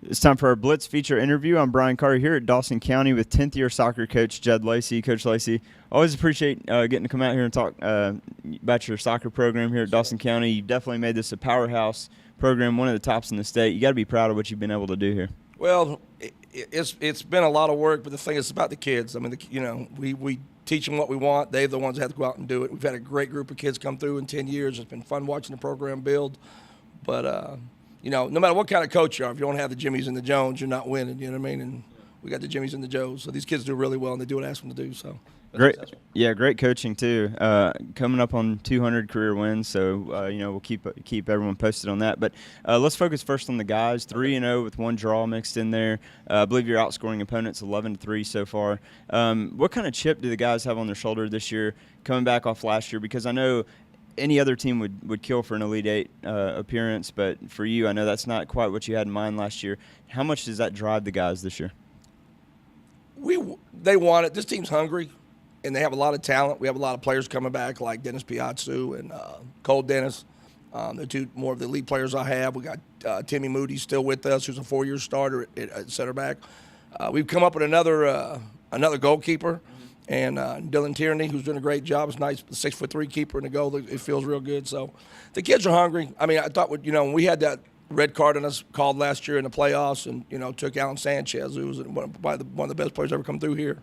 It's time for our Blitz feature interview. I'm Brian Carter here at Dawson County with 10th year soccer coach Jed Lacey. Coach Lacey, always appreciate getting to come out here and talk about your soccer program here at Dawson County. You definitely made this a powerhouse program, one of the tops in the state. You got to be proud of what you've been able to do here. Well, it's been a lot of work, but the thing is about the kids. I mean, we teach them what we want. They're the ones that have to go out and do it. We've had a great group of kids come through in 10 years. It's been fun watching the program build. But, no matter what kind of coach you are, if you don't have the Jimmies and the Jones, you're not winning, you know what I mean? And we got the Jimmies and the Joes. So these kids do really well, and they do what I ask them to do. So great. Yeah, great coaching, too. Coming up on 200 career wins, so, we'll keep everyone posted on that. But let's focus first on the guys. 3-0 with one draw mixed in there. I believe you're outscoring opponents 11-3 so far. What kind of chip do the guys have on their shoulder this year coming back off last year? Because I know – any other team would kill for an Elite Eight appearance, but for you, I know that's not quite what you had in mind last year. How much does that drive the guys this year? They want it. This team's hungry, and they have a lot of talent. We have a lot of players coming back, like Dennis Piazzu and Cole Dennis. They're two more of the elite players I have. We got Timmy Moody still with us, who's a 4-year starter at center back. We've come up with another goalkeeper. And Dylan Tierney, who's doing a great job. It's nice, 6'3" keeper in the goal. It feels real good. So the kids are hungry. I mean, I thought, when we had that red card on us called last year in the playoffs and, took Alan Sanchez, who was one of the best players ever come through here.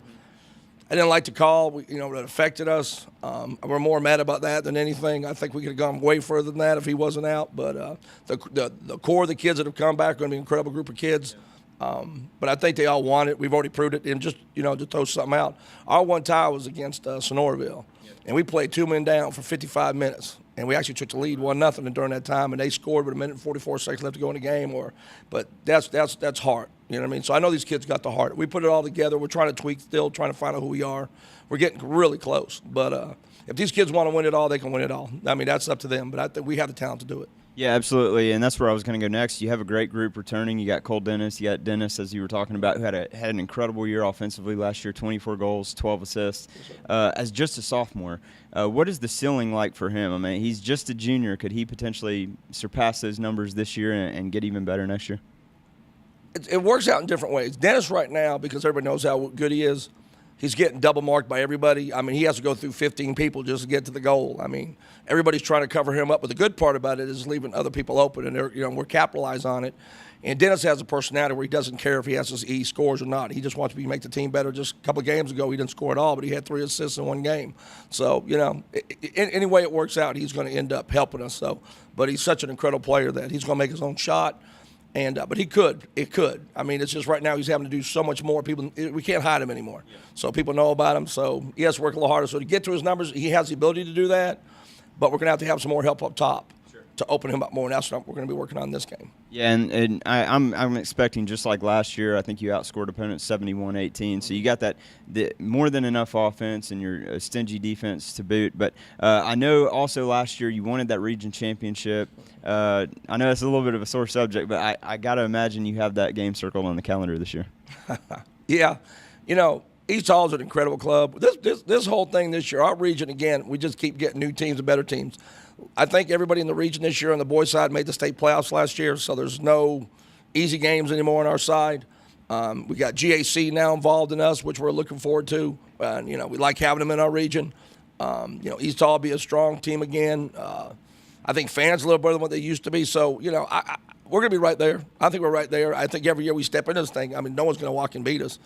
I didn't like the call. It affected us. We're more mad about that than anything. I think we could have gone way further than that if he wasn't out. But the core of the kids that have come back are going to be an incredible group of kids. But I think they all want it. We've already proved it. And just, to throw something out, our one tie was against Sonoraville. And we played 2 men down for 55 minutes. And we actually took the lead 1-0 during that time. And they scored with 1 minute and 44 seconds left to go in the game. But that's hard. You know what I mean? So I know these kids got the heart. We put it all together. We're trying to tweak still, trying to find out who we are. We're getting really close. But if these kids want to win it all, they can win it all. I mean, that's up to them. But I think we have the talent to do it. Yeah, absolutely, and that's where I was going to go next. You have a great group returning. You got Cole Dennis. You got Dennis, as you were talking about, who had an incredible year offensively last year, 24 goals, 12 assists. As just a sophomore, what is the ceiling like for him? I mean, he's just a junior. Could he potentially surpass those numbers this year and get even better next year? It works out in different ways. Dennis right now, because everybody knows how good he is, he's getting double marked by everybody. I mean, he has to go through 15 people just to get to the goal. I mean, everybody's trying to cover him up. But the good part about it is leaving other people open, and we're capitalizing on it. And Dennis has a personality where he doesn't care if he scores or not. He just wants to make the team better. Just a couple of games ago, he didn't score at all, but he had 3 assists in one game. So, any way it works out, he's going to end up helping us. So, but he's such an incredible player that he's going to make his own shot. And but it could. I mean, it's just right now he's having to do so much more. We can't hide him anymore. So people know about him. So he has to work a little harder. So to get to his numbers, he has the ability to do that. But we're going to have some more help up top to open him up more. And that's what we're going to be working on this game. Yeah, and I'm expecting just like last year. I think you outscored opponents 71-18. So you got the more than enough offense and your stingy defense to boot. But I know also last year you wanted that region championship. I know it's a little bit of a sore subject, but I got to imagine you have that game circled on the calendar this year. Yeah, East Hall's an incredible club. This whole thing this year, our region, again, we just keep getting new teams and better teams. I think everybody in the region this year on the boys' side made the state playoffs last year, so there's no easy games anymore on our side. We got GAC now involved in us, which we're looking forward to. We like having them in our region. East Hall will be a strong team again. I think fans a little better than what they used to be. So, we're going to be right there. I think we're right there. I think every year we step into this thing, I mean, no one's going to walk and beat us.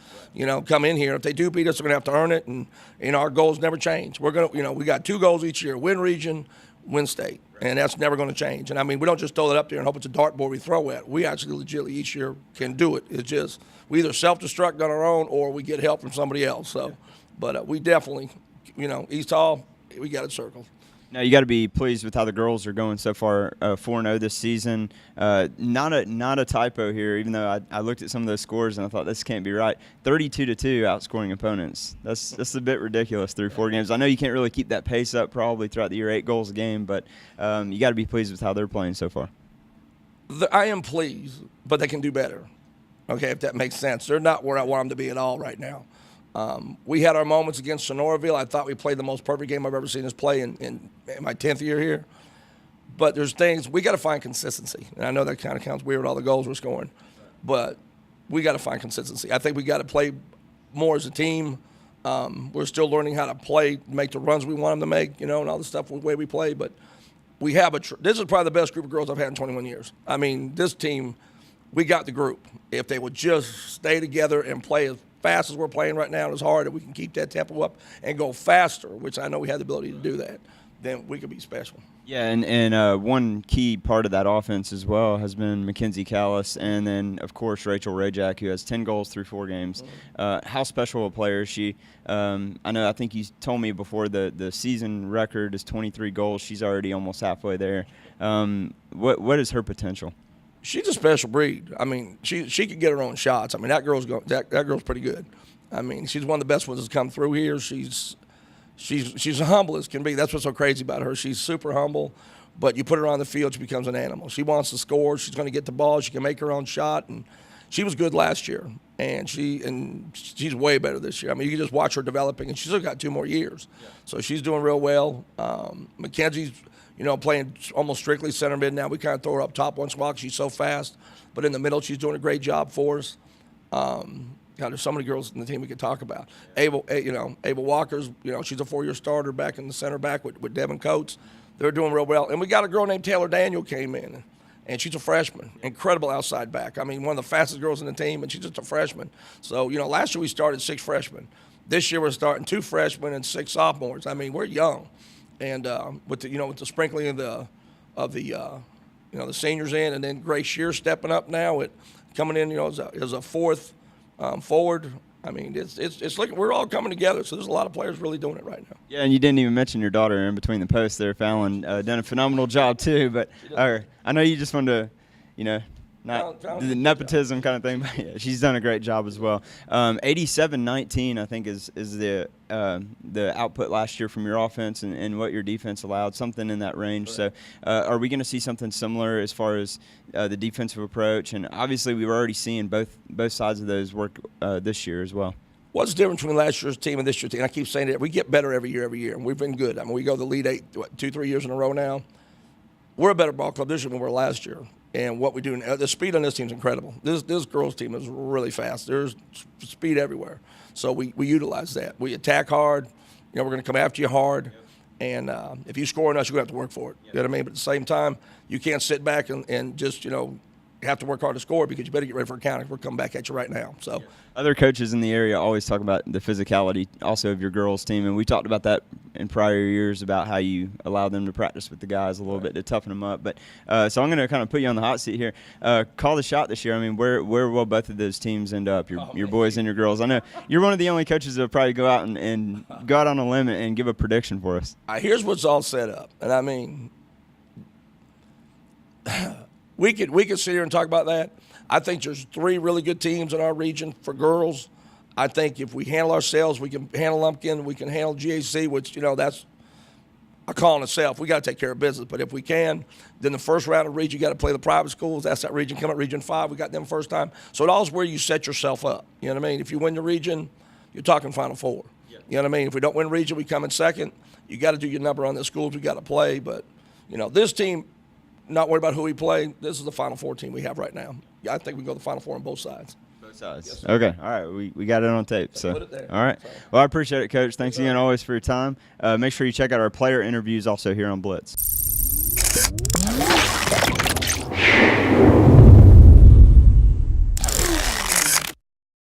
Come in here. If they do beat us, they're going to have to earn it. And our goals never change. We're going to, we got 2 goals each year: win region, win state. And that's never going to change. And I mean, we don't just throw it up there and hope it's a dartboard we throw at. We actually legitimately each year can do it. It's just we either self-destruct on our own or we get help from somebody else. So, but we definitely, East Hall, we got it circled. Now, you got to be pleased with how the girls are going so far, 4-0 this season. Not a typo here, even though I looked at some of those scores and I thought this can't be right. 32-2 outscoring opponents. That's a bit ridiculous through 4 games. I know you can't really keep that pace up probably throughout the year, 8 goals a game, but you got to be pleased with how they're playing so far. I am pleased, but they can do better. Okay, if that makes sense. They're not where I want them to be at all right now. We had our moments against Sonoraville. I thought we played the most perfect game I've ever seen us play in my 10th year here. But there's things, we got to find consistency. And I know that kind of sounds weird with all the goals we're scoring. but we got to find consistency. I think we got to play more as a team. We're still learning how to play, make the runs we want them to make, and all the stuff, the way we play. But we have this is probably the best group of girls I've had in 21 years. I mean, this team, we got the group. If they would just stay together and play as fast as we're playing right now and as hard, and we can keep that tempo up and go faster, which I know we have the ability to do that, then we could be special. Yeah, and one key part of that offense as well has been Mackenzie Callis, and then, of course, Rachel Rajak, who has 10 goals through 4 games. How special a player is she? I think you told me before the season record is 23 goals. She's already almost halfway there. What is her potential? She's a special breed. I mean, she can get her own shots. I mean, that girl's pretty good. I mean, she's one of the best ones that's come through here. She's humble as can be. That's what's so crazy about her. She's super humble, but you put her on the field, she becomes an animal. She wants to score. She's going to get the ball. She can make her own shot, and she was good last year, and she's way better this year. I mean, you can just watch her developing, and she's still got 2 more years. Yeah. So she's doing real well. Mackenzie's, playing almost strictly center mid now. We kind of throw her up top once in a while because she's so fast, but in the middle, she's doing a great job for us. God, there's so many girls in the team we could talk about. Ava Walker's, she's a 4-year starter back in the center back with Devin Coates. They're doing real well. And we got a girl named Taylor Daniel came in, and she's a freshman. Incredible outside back. I mean, one of the fastest girls in the team, and she's just a freshman. So, last year we started 6 freshmen. This year we're starting 2 freshmen and 6 sophomores. I mean, we're young. And with the sprinkling of the seniors in, and then Grace Shear stepping up now coming in, as a 4th forward. I mean, it's like we're all coming together. So there's a lot of players really doing it right now. Yeah, and you didn't even mention your daughter in between the posts there, Fallon. Done a phenomenal job too. But I know you just wanted to, not the nepotism kind of thing. But yeah, she's done a great job as well. 87-19, I think, is the output last year from your offense and what your defense allowed, something in that range. Right. So are we going to see something similar as far as the defensive approach? And obviously we were already seeing both sides of those work this year as well. What's the difference between last year's team and this year's team? I keep saying it. We get better every year, and we've been good. I mean, we go to the lead 2-3 years in a row now. We're a better ball club this year than we were last year. And what we do, the speed on this team is incredible. This girls' team is really fast. There's speed everywhere. So we utilize that. We attack hard. We're going to come after you hard. And if you score on us, you're going to have to work for it. You know what I mean? But at the same time, you can't sit back and just, have to work hard to score because you better get ready for a counter. We're coming back at you right now. So other coaches in the area always talk about the physicality also of your girls' team, and we talked about that in prior years about how you allow them to practice with the guys a little bit to toughen them up. But so I'm going to kind of put you on the hot seat here. Call the shot this year. I mean, where will both of those teams end up? Your boys and your girls. I know you're one of the only coaches that will probably go out and go out on a limb and give a prediction for us. Here's what's all set up, and I mean. We could sit here and talk about that. I think there's 3 really good teams in our region for girls. I think if we handle ourselves, we can handle Lumpkin, we can handle GAC, which, that's a call in itself. We got to take care of business. But if we can, then the first round of region, you got to play the private schools. That's that region. Come at Region 5. We got them first time. So it all is where you set yourself up. You know what I mean? If you win the region, you're talking Final Four. Yeah. You know what I mean? If we don't win region, we come in second. You got to do your number on the schools we got to play. But, this team – not worried about who we play. This is the Final Four team we have right now. Yeah, I think we can go to the Final Four on both sides. Both sides. Yes, okay. All right. We got it on tape. So put it there. All right. Well, I appreciate it, Coach. Thanks again always for your time. Make sure you check out our player interviews also here on BLITZ.